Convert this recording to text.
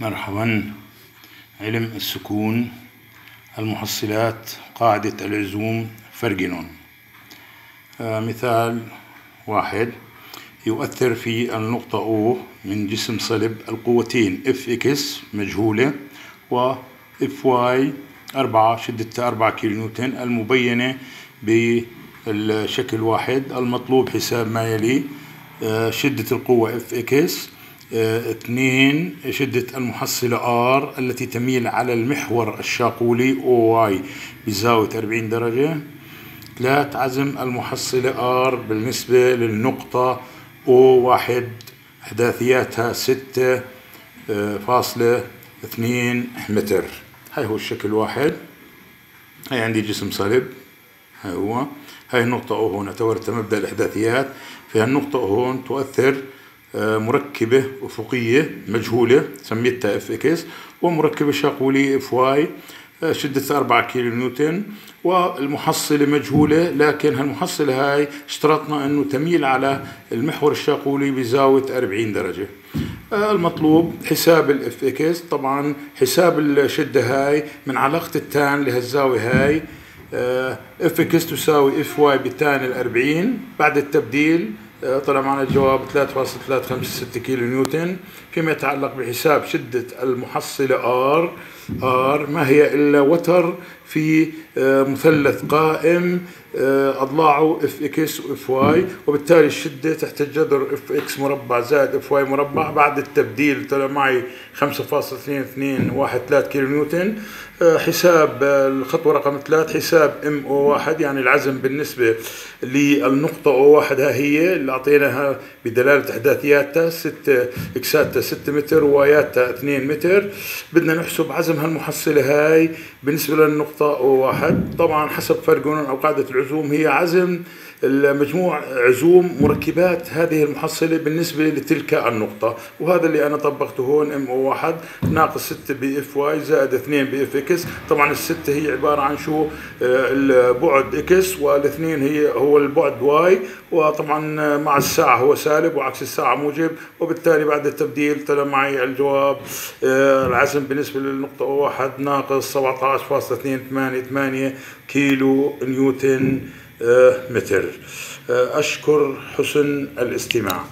مرحبا. علم السكون، المحصلات، قاعدة العزوم، فرجنون. مثال واحد: يؤثر في النقطة O من جسم صلب القوتين Fx مجهولة و Fy 4 شدتها 4 كيلو نيوتن المبينة بالشكل واحد. المطلوب حساب ما يلي: شدة القوة Fx، 2 شدة المحصلة R التي تميل على المحور الشاقولي OY بزاوية 40 درجة، 3 عزم المحصلة R بالنسبة للنقطة O1 إحداثياتها 6.2 متر. هاي هو الشكل واحد. هاي عندي جسم صلب، هاي هو، هاي النقطة O هون تورت مبدأ الإحداثيات. في النقطة هون تؤثر مركبة أفقية مجهولة سميتها Fx، ومركبة شاقولية Fy شدتها 4 كيلو نيوتن، والمحصلة مجهولة، لكن هالمحصلة هاي اشترطنا أنه تميل على المحور الشاقولي بزاوية 40 درجة. المطلوب حساب ال Fx. طبعا حساب الشدة هاي من علاقة التان لهالزاوية هاي، Fx تساوي Fy بتان 40. بعد التبديل طلع معنا الجواب 3.356 كيلو نيوتن. فيما يتعلق بحساب شدة المحصلة R ما هي إلا وتر في مثلث قائم أضلاعه Fx و Fy، وبالتالي الشدة تحت الجذر Fx مربع زائد Fy مربع. بعد التبديل طلع معي 5.2213 كيلو نيوتن. حساب الخطوة رقم 3 حساب MO1، يعني العزم بالنسبة للنقطة O1 ها هي اللي أعطيناها بدلالة إحداثياتها 6 إكساتها 6 متر وواياتها 2 متر. بدنا نحسب عزم هالمحصلة هاي بالنسبة للنقطة O1. طبعا حسب فرجنون أو قاعدة العزوم هي عزم المجموع عزوم مركبات هذه المحصلة بالنسبة لتلك النقطة، وهذا اللي أنا طبقته هون. MO1 ناقص 6 ب Fy زائد 2 ب Fx. طبعا ال6 هي عبارة عن شو؟ البعد X، والاثنين هو البعد Y، وطبعا مع الساعة هو سالب وعكس الساعة موجب، وبالتالي بعد التبديل طلع معي الجواب العزم بالنسبة للنقطة O1 ناقص 17.288 كيلو نيوتن متر. أشكر حسن الاستماع.